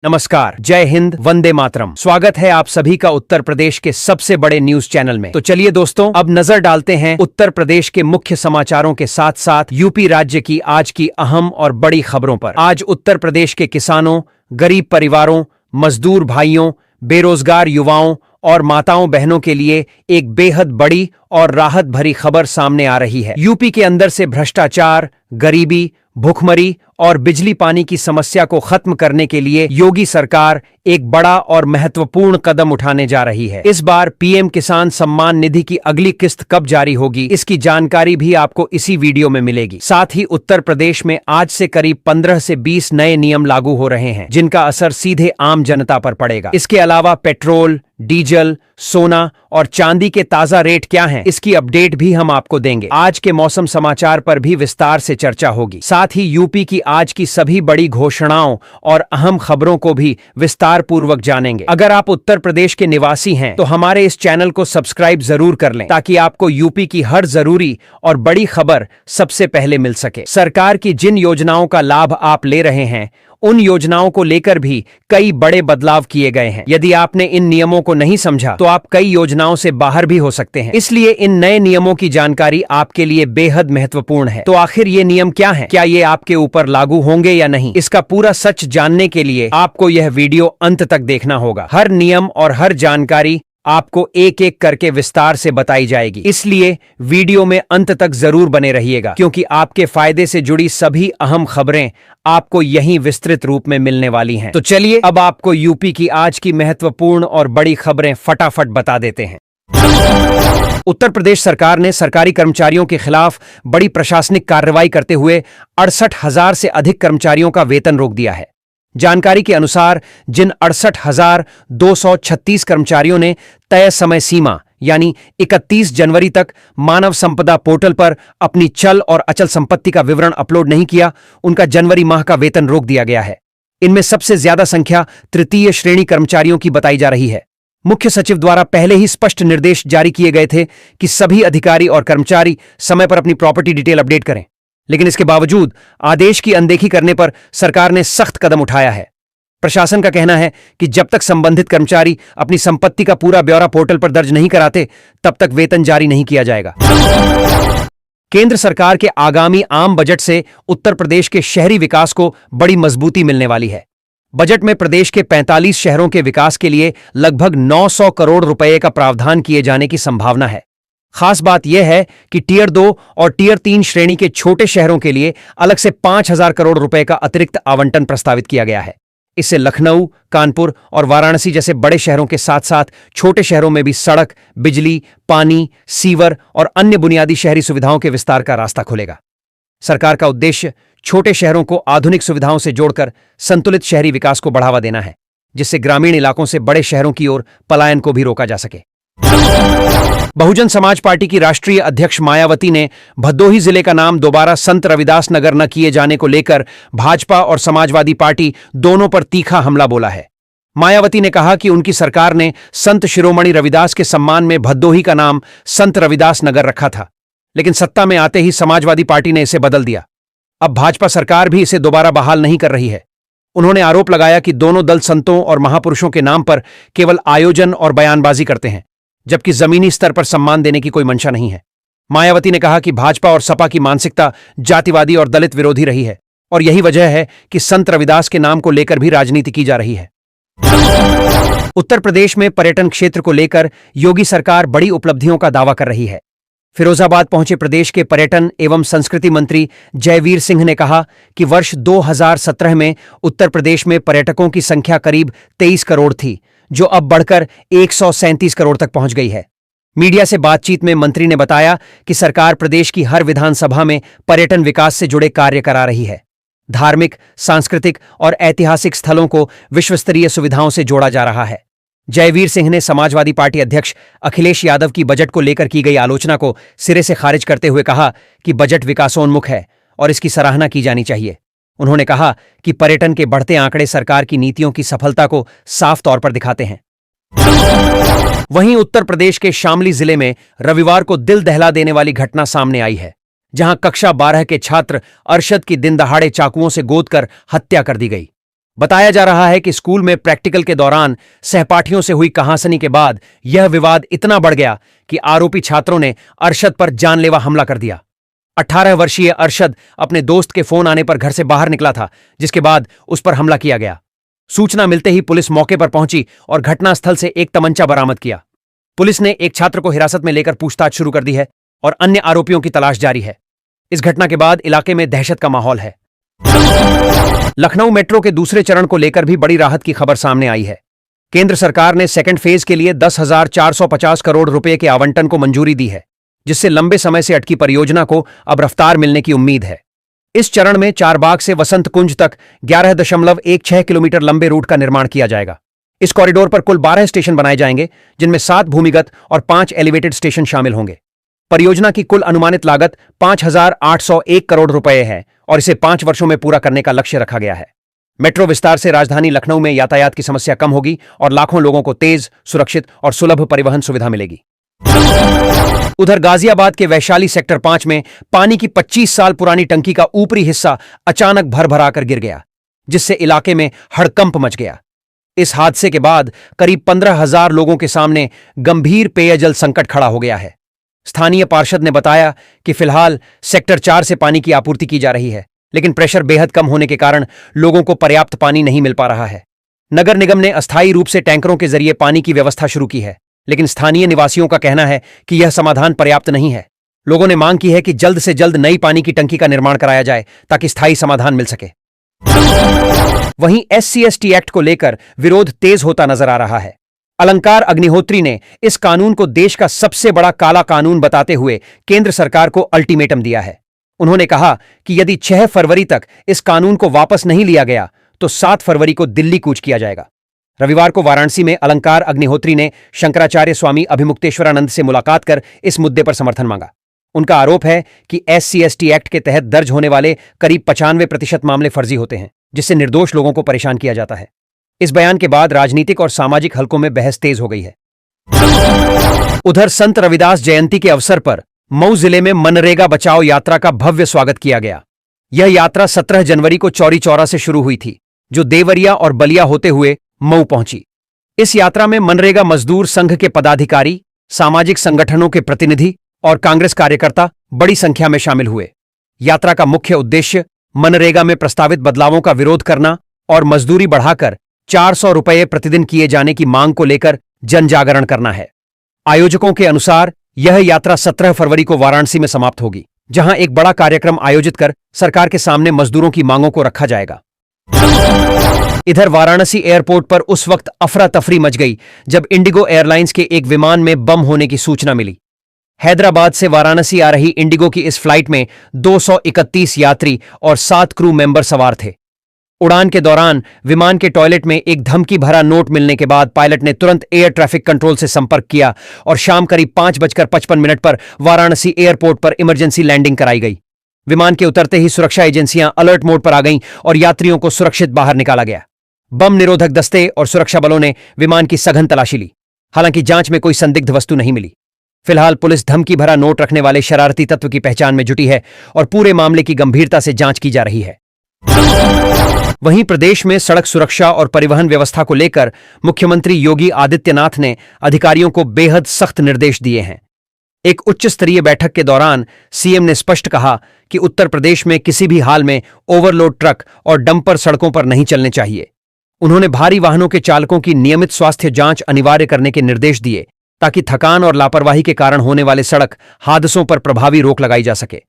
नमस्कार, जय हिंद, वंदे मातरम। स्वागत है आप सभी का उत्तर प्रदेश के सबसे बड़े न्यूज चैनल में। तो चलिए दोस्तों, अब नजर डालते हैं उत्तर प्रदेश के मुख्य समाचारों के साथ साथ यूपी राज्य की आज की अहम और बड़ी खबरों पर। आज उत्तर प्रदेश के किसानों, गरीब परिवारों, मजदूर भाइयों, बेरोजगार युवाओं और माताओं बहनों के लिए एक बेहद बड़ी और राहत भरी खबर सामने आ रही है। यूपी के अंदर से भ्रष्टाचार, गरीबी, भुखमरी और बिजली पानी की समस्या को खत्म करने के लिए योगी सरकार एक बड़ा और महत्वपूर्ण कदम उठाने जा रही है। इस बार पीएम किसान सम्मान निधि की अगली किस्त कब जारी होगी, इसकी जानकारी भी आपको इसी वीडियो में मिलेगी। साथ ही उत्तर प्रदेश में आज से करीब 15 से 20 नए नियम लागू हो रहे हैं, जिनका असर सीधे आम जनता पर पड़ेगा। इसके अलावा पेट्रोल, डीजल, सोना और चांदी के ताजा रेट क्या हैं, इसकी अपडेट भी हम आपको देंगे। आज के मौसम समाचार पर भी विस्तार से चर्चा होगी। साथ ही यूपी की आज की सभी बड़ी घोषणाओं और अहम खबरों को भी विस्तार पूर्वक जानेंगे। अगर आप उत्तर प्रदेश के निवासी हैं तो हमारे इस चैनल को सब्सक्राइब जरूर कर लें, ताकि आपको यूपी की हर जरूरी और बड़ी खबर सबसे पहले मिल सके। सरकार की जिन योजनाओं का लाभ आप ले रहे हैं, उन योजनाओं को लेकर भी कई बड़े बदलाव किए गए हैं। यदि आपने इन नियमों को नहीं समझा तो आप कई योजनाओं से बाहर भी हो सकते हैं। इसलिए इन नए नियमों की जानकारी आपके लिए बेहद महत्वपूर्ण है। तो आखिर ये नियम क्या हैं? क्या ये आपके ऊपर लागू होंगे या नहीं? इसका पूरा सच जानने के लिए आपको यह वीडियो अंत तक देखना होगा। हर नियम और हर जानकारी आपको एक एक करके विस्तार से बताई जाएगी, इसलिए वीडियो में अंत तक जरूर बने रहिएगा, क्योंकि आपके फायदे से जुड़ी सभी अहम खबरें आपको यहीं विस्तृत रूप में मिलने वाली हैं। तो चलिए अब आपको यूपी की आज की महत्वपूर्ण और बड़ी खबरें फटाफट बता देते हैं। उत्तर प्रदेश सरकार ने सरकारी कर्मचारियों के खिलाफ बड़ी प्रशासनिक कार्रवाई करते हुए 68,000 से अधिक कर्मचारियों का वेतन रोक दिया है। जानकारी के अनुसार जिन 68,236 कर्मचारियों ने तय समय सीमा यानी 31 जनवरी तक मानव संपदा पोर्टल पर अपनी चल और अचल संपत्ति का विवरण अपलोड नहीं किया, उनका जनवरी माह का वेतन रोक दिया गया है। इनमें सबसे ज्यादा संख्या तृतीय श्रेणी कर्मचारियों की बताई जा रही है। मुख्य सचिव द्वारा पहले ही स्पष्ट निर्देश जारी किए गए थे कि सभी अधिकारी और कर्मचारी समय पर अपनी प्रॉपर्टी डिटेल अपडेट करें, लेकिन इसके बावजूद आदेश की अनदेखी करने पर सरकार ने सख्त कदम उठाया है। प्रशासन का कहना है कि जब तक संबंधित कर्मचारी अपनी संपत्ति का पूरा ब्यौरा पोर्टल पर दर्ज नहीं कराते, तब तक वेतन जारी नहीं किया जाएगा। केंद्र सरकार के आगामी आम बजट से उत्तर प्रदेश के शहरी विकास को बड़ी मजबूती मिलने वाली है। बजट में प्रदेश के 45 शहरों के विकास के लिए लगभग 900 करोड़ रुपए का प्रावधान किए जाने की संभावना है। खास बात यह है कि टियर 2 और टियर 3 श्रेणी के छोटे शहरों के लिए अलग से 5,000 करोड़ रुपए का अतिरिक्त आवंटन प्रस्तावित किया गया है। इससे लखनऊ, कानपुर और वाराणसी जैसे बड़े शहरों के साथ साथ छोटे शहरों में भी सड़क, बिजली, पानी, सीवर और अन्य बुनियादी शहरी सुविधाओं के विस्तार का रास्ता खुलेगा। सरकार का उद्देश्य छोटे शहरों को आधुनिक सुविधाओं से जोड़कर संतुलित शहरी विकास को बढ़ावा देना है, जिससे ग्रामीण इलाकों से बड़े शहरों की ओर पलायन को भी रोका जा सके। बहुजन समाज पार्टी की राष्ट्रीय अध्यक्ष मायावती ने भदोही जिले का नाम दोबारा संत रविदास नगर न किए जाने को लेकर भाजपा और समाजवादी पार्टी दोनों पर तीखा हमला बोला है। मायावती ने कहा कि उनकी सरकार ने संत शिरोमणि रविदास के सम्मान में भदोही का नाम संत रविदास नगर रखा था, लेकिन सत्ता में आते ही समाजवादी पार्टी ने इसे बदल दिया। अब भाजपा सरकार भी इसे दोबारा बहाल नहीं कर रही है। उन्होंने आरोप लगाया कि दोनों दल संतों और महापुरुषों के नाम पर केवल आयोजन और बयानबाजी करते हैं, जबकि जमीनी स्तर पर सम्मान देने की कोई मंशा नहीं है। मायावती ने कहा कि भाजपा और सपा की मानसिकता जातिवादी और दलित विरोधी रही है, और यही वजह है कि संत रविदास के नाम को लेकर भी राजनीति की जा रही है। उत्तर प्रदेश में पर्यटन क्षेत्र को लेकर योगी सरकार बड़ी उपलब्धियों का दावा कर रही है। फिरोजाबाद पहुंचे प्रदेश के पर्यटन एवं संस्कृति मंत्री जयवीर सिंह ने कहा कि वर्ष 2017 में उत्तर प्रदेश में पर्यटकों की संख्या करीब 23 करोड़ थी, जो अब बढ़कर 137 करोड़ तक पहुंच गई है। मीडिया से बातचीत में मंत्री ने बताया कि सरकार प्रदेश की हर विधानसभा में पर्यटन विकास से जुड़े कार्य करा रही है। धार्मिक, सांस्कृतिक और ऐतिहासिक स्थलों को विश्वस्तरीय सुविधाओं से जोड़ा जा रहा है। जयवीर सिंह ने समाजवादी पार्टी अध्यक्ष अखिलेश यादव की बजट को लेकर की गई आलोचना को सिरे से खारिज करते हुए कहा कि बजट विकासोन्मुख है और इसकी सराहना की जानी चाहिए। उन्होंने कहा कि पर्यटन के बढ़ते आंकड़े सरकार की नीतियों की सफलता को साफ तौर पर दिखाते हैं। वहीं उत्तर प्रदेश के शामली जिले में रविवार को दिल दहला देने वाली घटना सामने आई है, जहां कक्षा 12 के छात्र अरशद की दिन दहाड़े चाकुओं से गोदकर हत्या कर दी गई। बताया जा रहा है कि स्कूल में प्रैक्टिकल के दौरान सहपाठियों से हुई कहासुनी के बाद यह विवाद इतना बढ़ गया कि आरोपी छात्रों ने अरशद पर जानलेवा हमला कर दिया। 18 वर्षीय अरशद अपने दोस्त के फोन आने पर घर से बाहर निकला था, जिसके बाद उस पर हमला किया गया। सूचना मिलते ही पुलिस मौके पर पहुंची और घटनास्थल से एक तमंचा बरामद किया। पुलिस ने एक छात्र को हिरासत में लेकर पूछताछ शुरू कर दी है और अन्य आरोपियों की तलाश जारी है। इस घटना के बाद इलाके में दहशत का माहौल है। लखनऊ मेट्रो के दूसरे चरण को लेकर भी बड़ी राहत की खबर सामने आई है। केंद्र सरकार ने सेकंड फेज के लिए 10,450 करोड़ रुपए के आवंटन को मंजूरी दी है, जिससे लंबे समय से अटकी परियोजना को अब रफ्तार मिलने की उम्मीद है। इस चरण में चारबाग से वसंत कुंज तक 11.16 किलोमीटर लंबे रूट का निर्माण किया जाएगा। इस कॉरिडोर पर कुल 12 स्टेशन बनाए जाएंगे, जिनमें 7 भूमिगत और 5 एलिवेटेड स्टेशन शामिल होंगे। परियोजना की कुल अनुमानित लागत 5,801 करोड़ रुपए है और इसे 5 वर्षों में पूरा करने का लक्ष्य रखा गया है। मेट्रो विस्तार से राजधानी लखनऊ में यातायात की समस्या कम होगी और लाखों लोगों को तेज, सुरक्षित और सुलभ परिवहन सुविधा मिलेगी। उधर गाजियाबाद के वैशाली सेक्टर 5 में पानी की 25 साल पुरानी टंकी का ऊपरी हिस्सा अचानक भर-भराकर गिर गया, जिससे इलाके में हड़कंप मच गया। इस हादसे के बाद करीब 15,000 लोगों के सामने गंभीर पेयजल संकट खड़ा हो गया है। स्थानीय पार्षद ने बताया कि फिलहाल सेक्टर 4 से पानी की आपूर्ति की जा रही है, लेकिन प्रेशर बेहद कम होने के कारण लोगों को पर्याप्त पानी नहीं मिल पा रहा है। नगर निगम ने अस्थायी रूप से टैंकरों के जरिए पानी की व्यवस्था शुरू की है, लेकिन स्थानीय निवासियों का कहना है कि यह समाधान पर्याप्त नहीं है। लोगों ने मांग की है कि जल्द से जल्द नई पानी की टंकी का निर्माण कराया जाए ताकि स्थायी समाधान मिल सके। वहीं SC/ST एक्ट को लेकर विरोध तेज होता नजर आ रहा है। अलंकार अग्निहोत्री ने इस कानून को देश का सबसे बड़ा काला कानून बताते हुए केंद्र सरकार को अल्टीमेटम दिया है। उन्होंने कहा कि यदि 6 फरवरी तक इस कानून को वापस नहीं लिया गया तो 7 फरवरी को दिल्ली कूच किया जाएगा। रविवार को वाराणसी में अलंकार अग्निहोत्री ने शंकराचार्य स्वामी अभिमुक्तेश्वरानंद से मुलाकात कर इस मुद्दे पर समर्थन मांगा। उनका आरोप है कि SC/ST एक्ट के तहत दर्ज होने वाले करीब 95% मामले फर्जी होते हैं, जिससे निर्दोष लोगों को परेशान किया जाता है। इस बयान के बाद राजनीतिक और सामाजिक हलकों में बहस तेज हो गई है। उधर संत रविदास जयंती के अवसर पर मऊ जिले में मनरेगा बचाओ यात्रा का भव्य स्वागत किया गया। यह यात्रा 17 जनवरी को चौरी चौरा से शुरू हुई थी, जो देवरिया और बलिया होते हुए मऊ पहुंची। इस यात्रा में मनरेगा मजदूर संघ के पदाधिकारी, सामाजिक संगठनों के प्रतिनिधि और कांग्रेस कार्यकर्ता बड़ी संख्या में शामिल हुए। यात्रा का मुख्य उद्देश्य मनरेगा में प्रस्तावित बदलावों का विरोध करना और मजदूरी बढ़ाकर 400 रुपये प्रतिदिन किए जाने की मांग को लेकर जन जागरण करना है। आयोजकों के अनुसार यह यात्रा 17 फरवरी को वाराणसी में समाप्त होगी, जहां एक बड़ा कार्यक्रम आयोजित कर सरकार के सामने मजदूरों की मांगों को रखा जाएगा। इधर वाराणसी एयरपोर्ट पर उस वक्त अफरा तफरी मच गई जब इंडिगो एयरलाइंस के एक विमान में बम होने की सूचना मिली। हैदराबाद से वाराणसी आ रही इंडिगो की इस फ्लाइट में 231 यात्री और 7 क्रू मेंबर सवार थे। उड़ान के दौरान विमान के टॉयलेट में एक धमकी भरा नोट मिलने के बाद पायलट ने तुरंत एयर ट्रैफिक कंट्रोल से संपर्क किया और शाम करीब 5:55 पर वाराणसी एयरपोर्ट पर इमरजेंसी लैंडिंग कराई गई। विमान के उतरते ही सुरक्षा एजेंसियां अलर्ट मोड पर आ गईं और यात्रियों को सुरक्षित बाहर निकाला गया। बम निरोधक दस्ते और सुरक्षा बलों ने विमान की सघन तलाशी ली। हालांकि जांच में कोई संदिग्ध वस्तु नहीं मिली। फिलहाल पुलिस धमकी भरा नोट रखने वाले शरारती तत्व की पहचान में जुटी है और पूरे मामले की गंभीरता से जांच की जा रही है। वहीं प्रदेश में सड़क सुरक्षा और परिवहन व्यवस्था को लेकर मुख्यमंत्री योगी आदित्यनाथ ने अधिकारियों को बेहद सख्त निर्देश दिए हैं। एक उच्च स्तरीय बैठक के दौरान सीएम ने स्पष्ट कहा कि उत्तर प्रदेश में किसी भी हाल में ओवरलोड ट्रक और डंपर सड़कों पर नहीं चलने चाहिए। उन्होंने भारी वाहनों के चालकों की नियमित स्वास्थ्य जांच अनिवार्य करने के निर्देश दिए ताकि थकान और लापरवाही के कारण होने वाले सड़क हादसों पर प्रभावी रोक लगाई जा सके।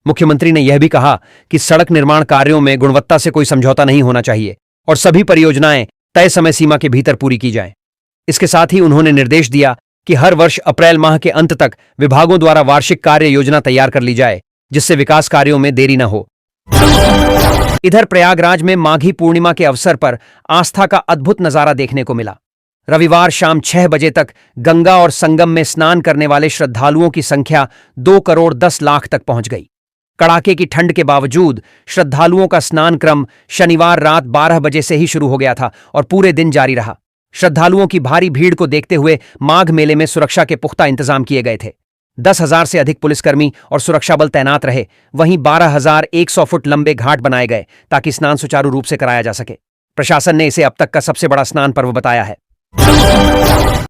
मुख्यमंत्री ने यह भी कहा कि सड़क निर्माण कार्यों में गुणवत्ता से कोई समझौता नहीं होना चाहिए और सभी परियोजनाएं तय समय सीमा के भीतर पूरी की जाएं। इसके साथ ही उन्होंने निर्देश दिया कि हर वर्ष अप्रैल माह के अंत तक विभागों द्वारा वार्षिक कार्य योजना तैयार कर ली जाए, जिससे विकास कार्यों में देरी न हो। इधर प्रयागराज में माघी पूर्णिमा के अवसर पर आस्था का अद्भुत नजारा देखने को मिला। रविवार शाम 6 बजे तक गंगा और संगम में स्नान करने वाले श्रद्धालुओं की संख्या 2 करोड़ 10 लाख तक पहुंच गई। कड़ाके की ठंड के बावजूद श्रद्धालुओं का स्नान क्रम शनिवार रात 12 बजे से ही शुरू हो गया था और पूरे दिन जारी रहा। श्रद्धालुओं की भारी भीड़ को देखते हुए माघ मेले में सुरक्षा के पुख्ता इंतजाम किए गए थे। 10,000 से अधिक पुलिसकर्मी और सुरक्षा बल तैनात रहे। वहीं 12,100 फुट लंबे घाट बनाए गए ताकि स्नान सुचारू रूप से कराया जा सके। प्रशासन ने इसे अब तक का सबसे बड़ा स्नान पर्व बताया है।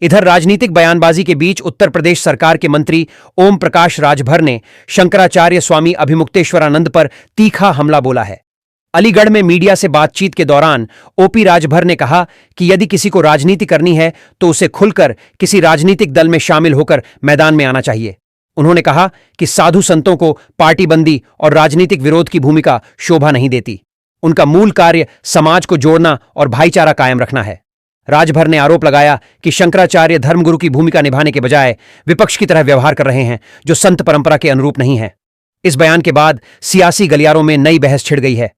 इधर राजनीतिक बयानबाजी के बीच उत्तर प्रदेश सरकार के मंत्री ओम प्रकाश राजभर ने शंकराचार्य स्वामी अभिमुक्तेश्वरानंद पर तीखा हमला बोला है। अलीगढ़ में मीडिया से बातचीत के दौरान ओपी राजभर ने कहा कि यदि किसी को राजनीति करनी है तो उसे खुलकर किसी राजनीतिक दल में शामिल होकर मैदान में आना चाहिए। उन्होंने कहा कि साधु संतों को पार्टीबंदी और राजनीतिक विरोध की भूमिका शोभा नहीं देती। उनका मूल कार्य समाज को जोड़ना और भाईचारा कायम रखना है। राजभर ने आरोप लगाया कि शंकराचार्य धर्मगुरु की भूमिका निभाने के बजाय विपक्ष की तरह व्यवहार कर रहे हैं, जो संत परंपरा के अनुरूप नहीं है। इस बयान के बाद सियासी गलियारों में नई बहस छिड़ गई है।